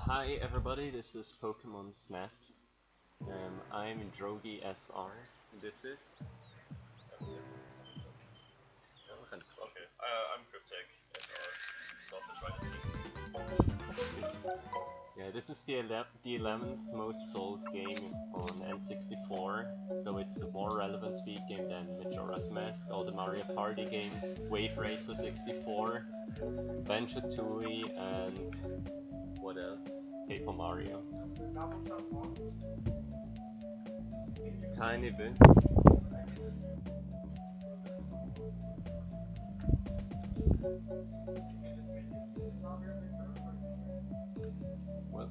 Hi everybody, this is Pokémon Snap. I'm DrogieSR. This is... Okay, I'm Cryptic SR. It's also trying to Yeah, this is the 11th most sold game on N64, so it's the more relevant speed game than Majora's Mask, all the Mario Party games, Wave Racer 64, Banjo-Tooie, and what else? Paper Mario. Tiny bit. Well,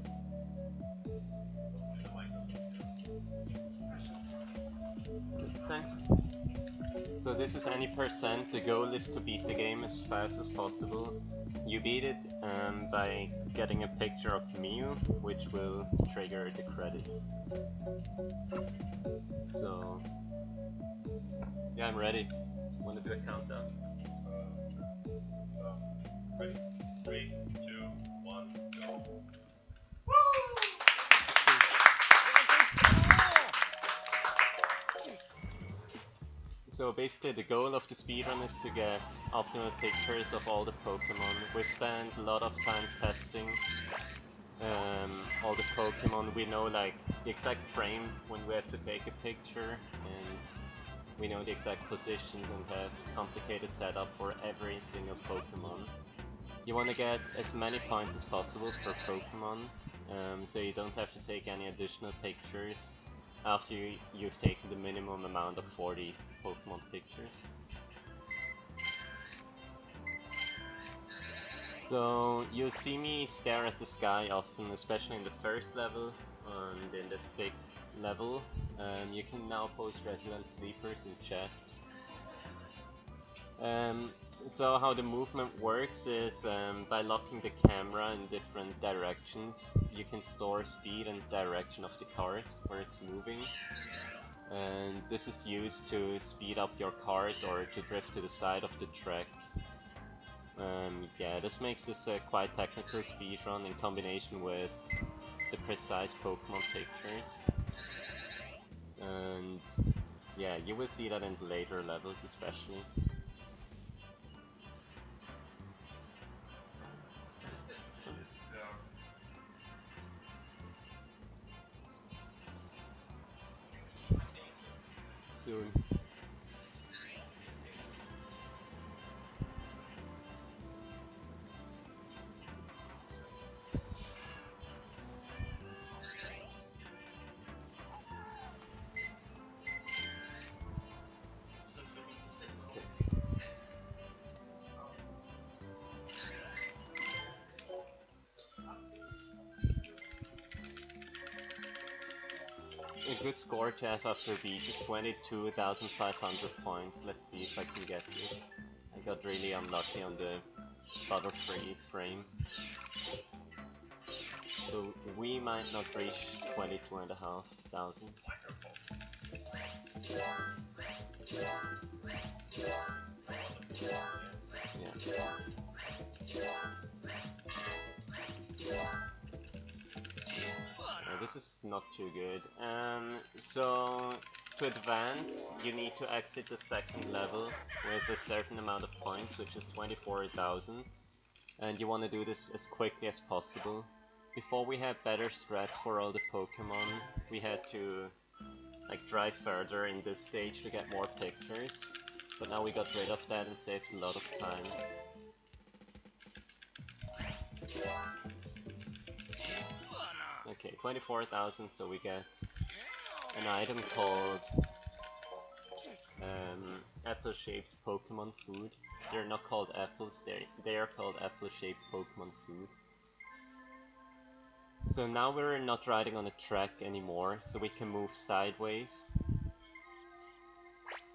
okay, thanks. So this is any percent. The goal is to beat the game as fast as possible. You beat it by getting a picture of Mew, which will trigger the credits. So yeah, I'm ready. Wanna do a countdown? Ready? 3, 2, 1, go. So basically the goal of the speedrun is to get optimal pictures of all the Pokémon. We spent a lot of time testing all the Pokémon. We know like the exact frame when we have to take a picture, and we know the exact positions and have complicated setup for every single Pokémon. You want to get as many points as possible per Pokémon, so you don't have to take any additional pictures after you've taken the minimum amount of 40 Pokémon pictures. So you'll see me stare at the sky often, especially in the first level and in the 6th level. You can now post resident sleepers in chat. So how the movement works is by locking the camera in different directions, you can store speed and direction of the card where it's moving. And this is used to speed up your card or to drift to the side of the track. Yeah, this makes this a quite technical speedrun in combination with the precise Pokemon pictures. And yeah, you will see that in the later levels especially. Soon. A good score to have after beach is 22,500 points. Let's see if I can get this. I got really unlucky on the Butterfree frame. So we might not reach 22,500. This is not too good. So to advance, you need to exit the 2nd level with a certain amount of points, which is 24,000, and you want to do this as quickly as possible. Before we had better strats for all the Pokemon, we had to like drive further in this stage to get more pictures, but now we got rid of that and saved a lot of time. Okay, 24,000, so we get an item called apple-shaped Pokemon food. They're not called apples, they are called apple-shaped Pokemon food. So now we're not riding on a track anymore, so we can move sideways.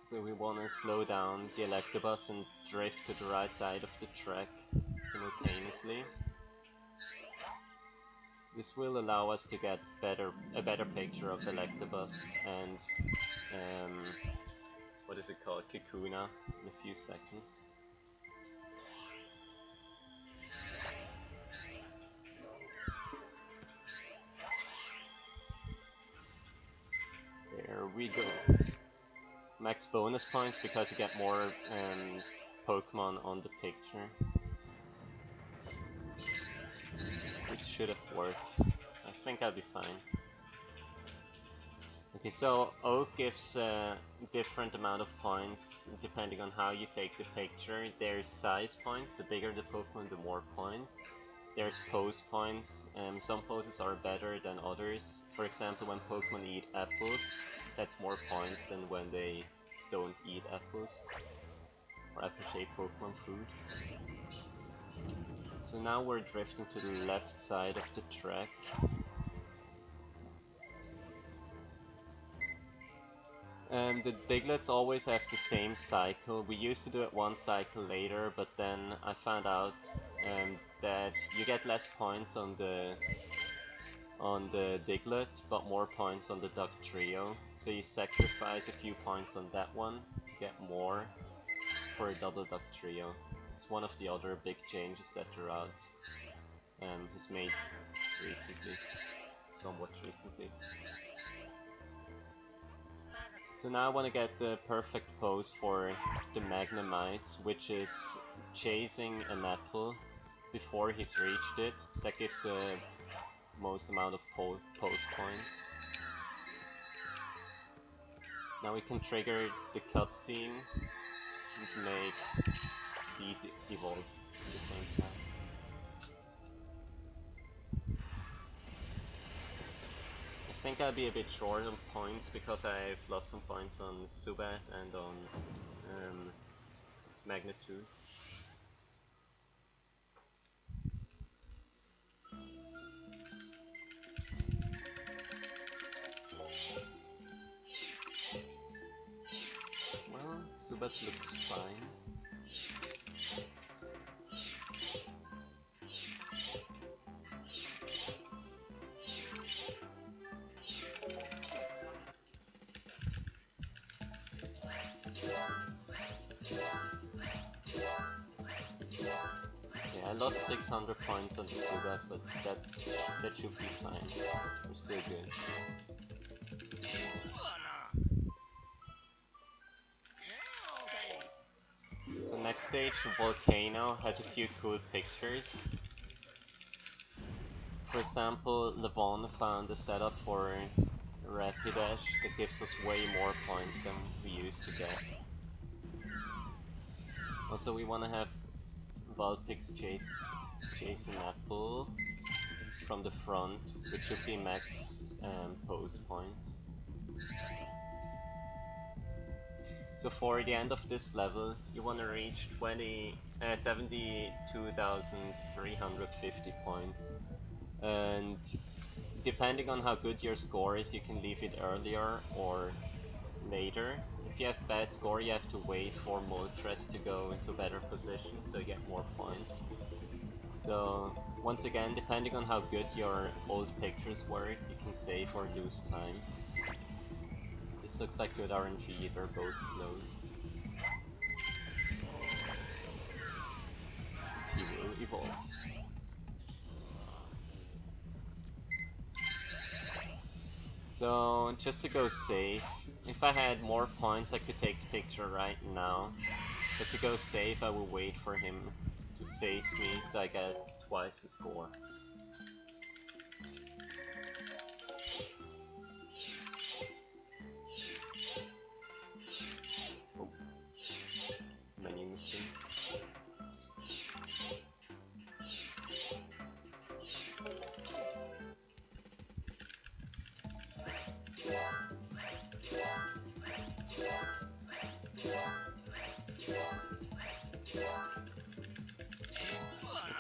So we want to slow down the Electabuzz and drift to the right side of the track simultaneously. This will allow us to get a better picture of Electabuzz and what is it called, Kakuna, in a few seconds. we go. Max bonus points because you get more Pokemon on the picture. This should have worked. I think I'll be fine. Okay, so Oak gives a different amount of points depending on how you take the picture. There's size points, the bigger the Pokemon, the more points. There's pose points, some poses are better than others. For example, when Pokemon eat apples, that's more points than when they don't eat apples. Or apple-shaped Pokemon food. So now we're drifting to the left side of the track. The Diglets always have the same cycle. We used to do it one cycle later, but then I found out that you get less points on the Diglett, but more points on the Duck Trio. So you sacrifice a few points on that one to get more for a double Duck Trio. It's one of the other big changes that the route has made recently, somewhat recently. So now I want to get the perfect pose for the Magnemite, which is chasing an apple before he's reached it. That gives the most amount of pose points. Now we can trigger the cutscene and make these evolve at the same time. I think I'll be a bit short on points because I've lost some points on Zubat and on Magnitude. Well, Zubat looks fine. I lost 600 points on the Zubat, but that should be fine. We're still good. So next stage, Volcano, has a few cool pictures. For example, Levon found a setup for Rapidash that gives us way more points than we used to get. Also, we want to have Vulpix chase an apple from the front, which should be max pose points. So for the end of this level, you want to reach 72,350 points, and depending on how good your score is, you can leave it earlier or later. If you have bad score, you have to wait for Moltres to go into a better position, so you get more points. So once again, depending on how good your old pictures were, you can save or lose time. This looks like good RNG, they're both close. He will evolve. So just to go safe, if I had more points I could take the picture right now, but to go safe I will wait for him to face me so I get twice the score. Oh. Menu mistake.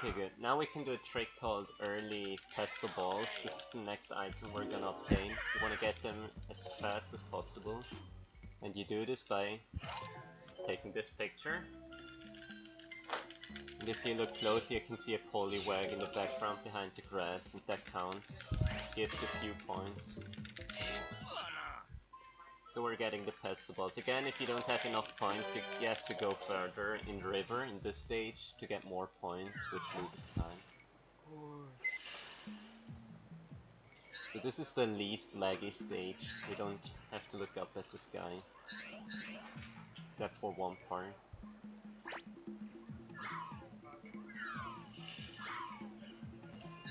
Okay, good. Now we can do a trick called early Pestle Balls. This is the next item we're gonna obtain. You wanna get them as fast as possible. And you do this by taking this picture. And if you look closely, you can see a Poliwag in the background behind the grass, and that counts. Gives a few points. So we're getting the Pestle Balls. Again, if you don't have enough points, you have to go further in River in this stage to get more points, which loses time. So this is the least laggy stage. You don't have to look up at the sky. Except for one part.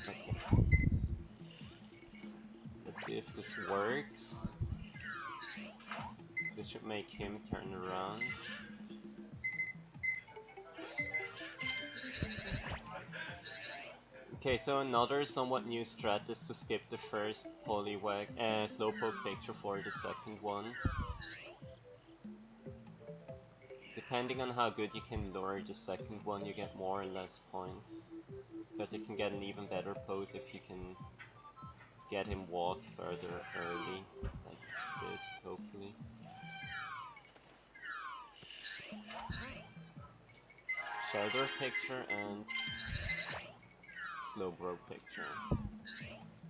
Okay. Let's see if this works. This should make him turn around. Okay, so another somewhat new strat is to skip the first slowpoke picture for the second one. Depending on how good you can lure the second one, you get more or less points. Because you can get an even better pose if you can get him walk further early, like this, hopefully. Shelter picture and slow bro picture.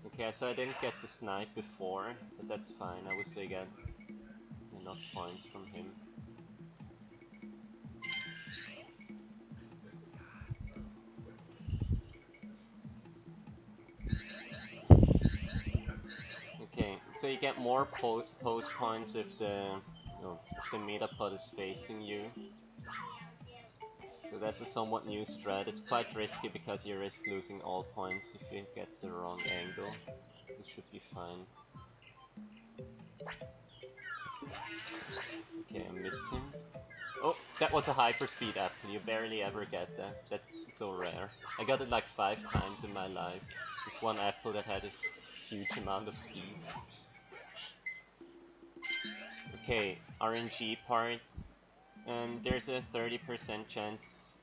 Okay, so I didn't get the snipe before, but that's fine, I will still get enough points from him. Okay, so you get more pose points if the metapod is facing you. So that's a somewhat new strat. It's quite risky because you risk losing all points if you get the wrong angle. This should be fine. Okay, I missed him. Oh, that was a hyperspeed apple. You barely ever get that. That's so rare. I got it like 5 times in my life. This one apple that had a huge amount of speed. Okay, RNG part. There's a 30% chance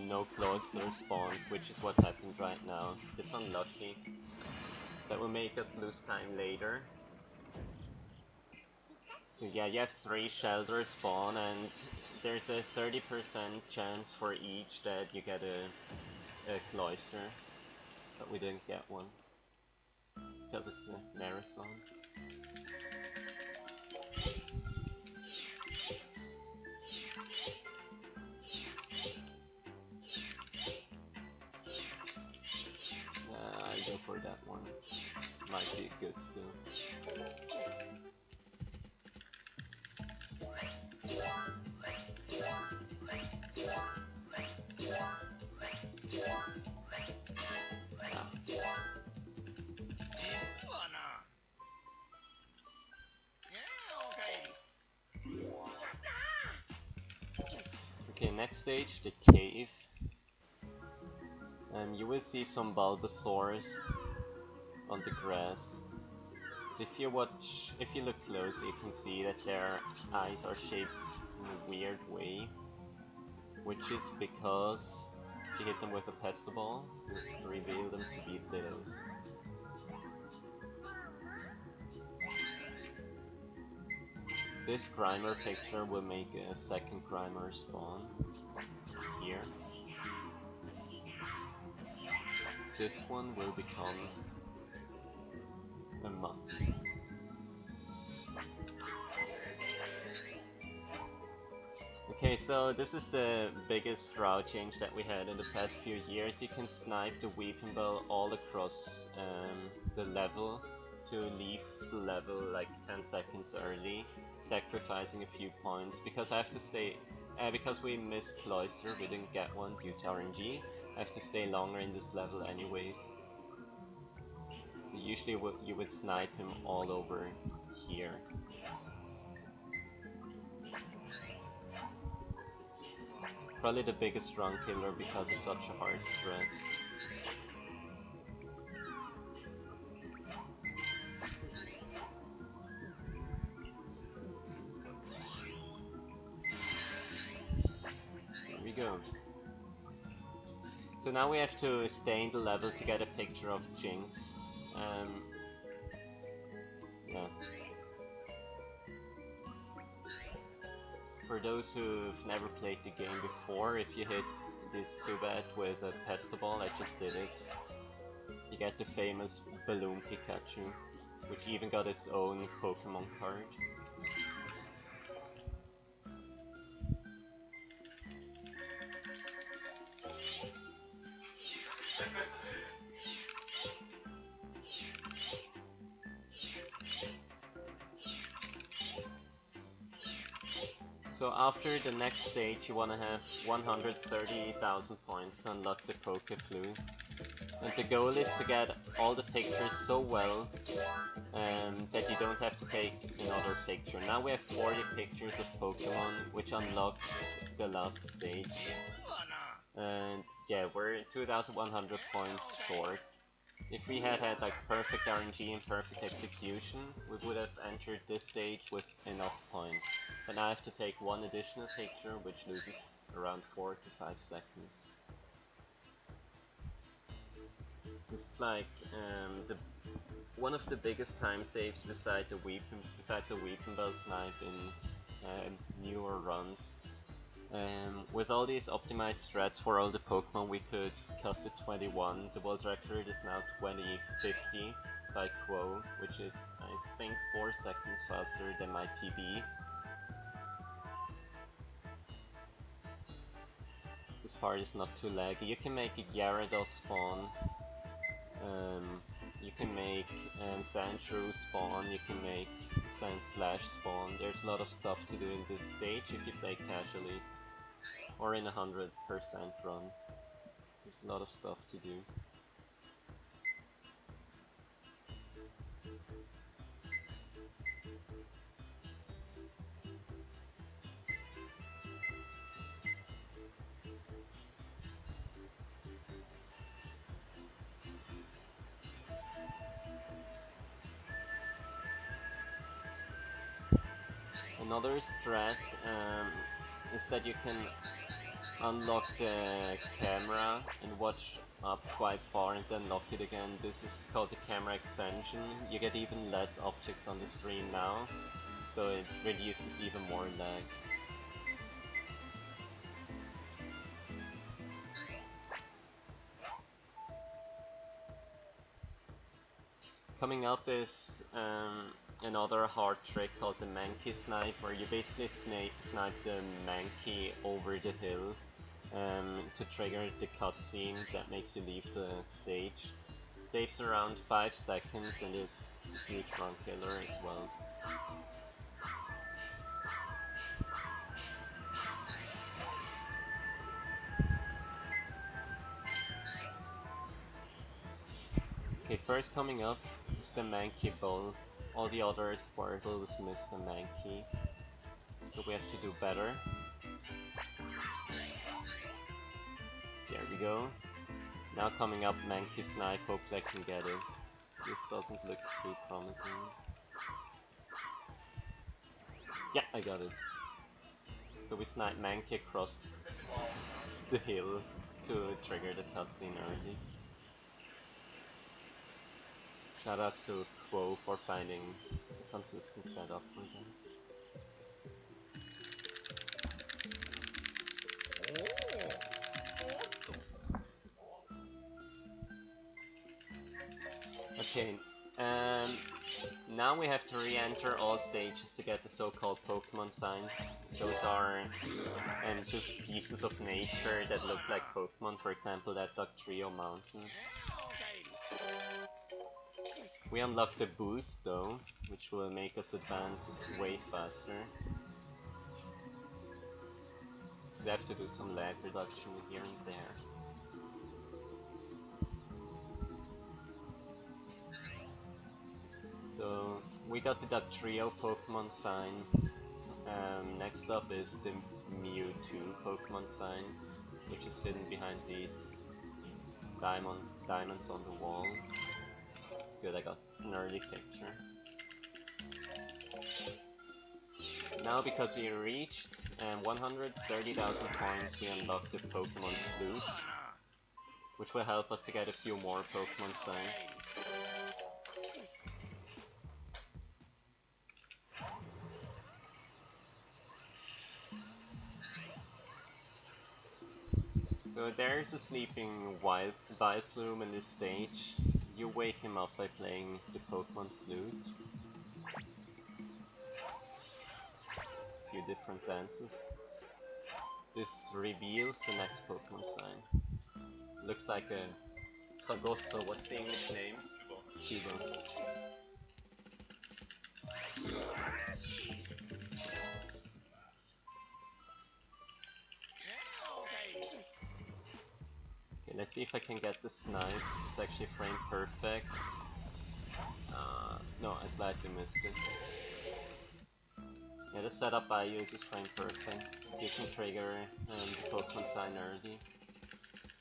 no cloister spawns, which is what happened right now. It's unlucky. That will make us lose time later. So yeah, you have 3 shelters spawn, and there's a 30% chance for each that you get a cloister. But we didn't get one. Because it's a marathon. I go for that one. Might be good still. Okay, next stage, the cave. You will see some Bulbasaurs on the grass. But if you look closely, you can see that their eyes are shaped in a weird way, which is because if you hit them with a Pesto Ball, you reveal them to be Dittos. This Grimer picture will make a second Grimer spawn here. This one will become a monk. Okay, so this is the biggest route change that we had in the past few years. You can snipe the Weeping Bell all across the level to leave the level like 10 seconds early, sacrificing a few points. Because I have to stay, because we missed Cloister, we didn't get one due to RNG, I have to stay longer in this level anyways. So usually you would snipe him all over here. Probably the biggest run killer because it's such a hard strat. Here we go. So now we have to stay in the level to get a picture of Jinx. Yeah. For those who've never played the game before, if you hit this Zubat with a Pesto Ball, I just did it, you get the famous Balloon Pikachu, which even got its own Pokémon card. So after the next stage you wanna have 130,000 points to unlock the Pokeflu. And the goal is to get all the pictures so well that you don't have to take another picture. Now we have 40 pictures of Pokemon, which unlocks the last stage. And yeah, we're 2,100 points short. If we had had like perfect RNG and perfect execution, we would have entered this stage with enough points. But now I have to take one additional picture, which loses around 4 to 5 seconds. This is like one of the biggest time saves besides the weapon bell snipe in newer runs. With all these optimized strats for all the Pokemon, we could cut to 21. The world record is now 2050 by Quo, which is, I think, 4 seconds faster than my PB. This part is not too laggy. You can make a Gyarados spawn. You can make Sandshrew spawn. You can make Sandslash spawn. There's a lot of stuff to do in this stage if you play casually. Or in a 100% run. There's a lot of stuff to do. Another strat is that you can unlock the camera and watch up quite far and then lock it again. This is called the camera extension. You get even less objects on the screen now, so it reduces even more lag. Coming up is another hard trick called the Mankey Snipe, where you basically snipe the Mankey over the hill to trigger the cutscene that makes you leave the stage. It saves around 5 seconds and is a huge run killer as well. Okay, first coming up is the Mankey Bowl. All the other Squirtles miss the Mankey, so we have to do better. There we go. Now coming up Mankey Snipe, hopefully I can get it. This doesn't look too promising. Yeah, I got it. So we snipe Mankey across the hill to trigger the cutscene early. Shoutouts to Quo for finding a consistent setup for them. Okay, now we have to re-enter all stages to get the so-called Pokémon signs. Those are just pieces of nature that look like Pokémon, for example that Dugtrio mountain. We unlock the boost though, which will make us advance way faster. So we have to do some lag reduction here and there. So we got the Dugtrio Pokemon sign. Next up is the Mewtwo Pokemon sign, which is hidden behind these diamonds on the wall. Good, I got an early picture. Now, because we reached 130,000 points, we unlock the Pokemon Flute, which will help us to get a few more Pokemon signs. So there's a sleeping Vileplume in this stage. You wake him up by playing the Pokemon Flute. A few different dances. This reveals the next Pokemon sign. Looks like a Tragosso. What's the English name? Cubo. Let's see if I can get the snipe. It's actually frame perfect. No, I slightly missed it. Yeah, the setup I use is frame perfect. You can trigger the Pokemon sign early.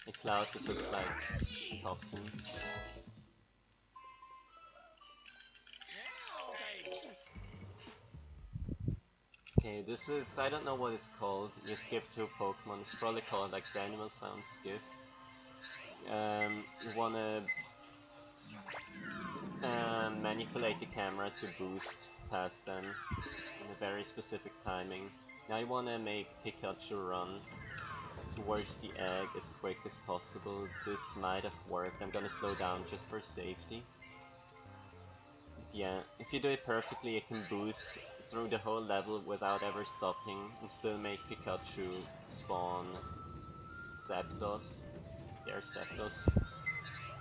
A cloud that looks like a coffin. Okay, this is, I don't know what it's called. You skip 2 Pokemon. It's probably called like the animal sound skip. You wanna manipulate the camera to boost past them in a very specific timing. Now you wanna make Pikachu run towards the egg as quick as possible. This might have worked. I'm gonna slow down just for safety. But yeah, if you do it perfectly, you can boost through the whole level without ever stopping and still make Pikachu spawn Zapdos. Their Zapdos.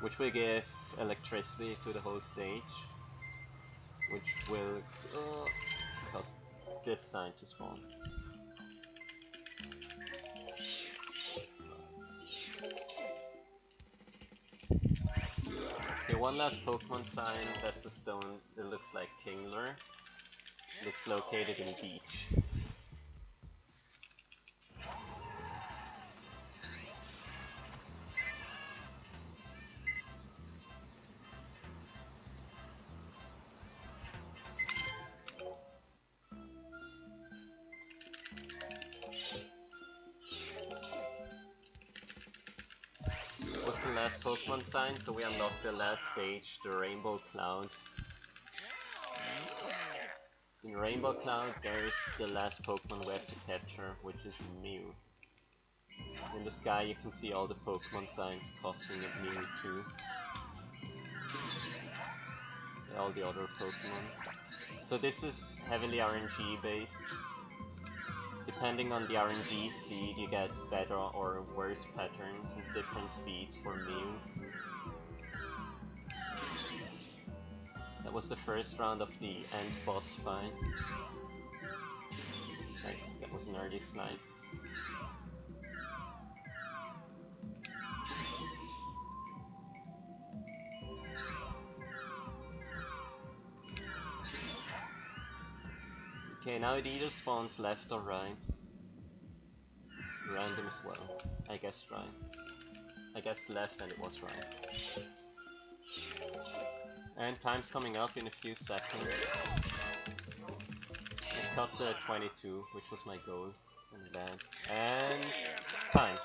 Which will give electricity to the whole stage, which will cause this sign to spawn. Okay, one last Pokemon sign. That's a stone that looks like Kingler. It's located in Beach. Was the last Pokemon sign, so we unlocked the last stage, the Rainbow Cloud. In Rainbow Cloud, there's the last Pokemon we have to capture, which is Mew. In the sky, you can see all the Pokemon signs coughing at Mew too. And all the other Pokemon. So this is heavily RNG based. Depending on the RNG seed, you get better or worse patterns and different speeds for Mew. That was the first round of the end boss fight. Nice, that was an early snipe. Okay, now it either spawns left or right. Random as well. I guessed right. I guessed left and it was right. And time's coming up in a few seconds. I cut 22, which was my goal. I'm glad. And time.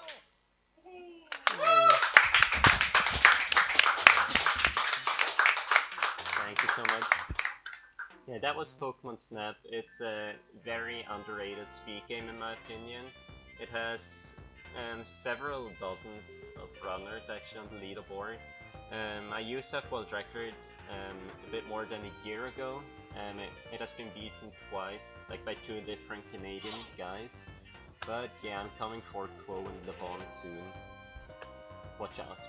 Thank you so much. Yeah, that was Pokemon Snap. It's a very underrated speed game in my opinion. It has several dozens of runners actually on the leaderboard. I used to have world record a bit more than a year ago. It has been beaten twice, like by 2 different Canadian guys. But yeah, I'm coming for Quo and Le Bon soon. Watch out.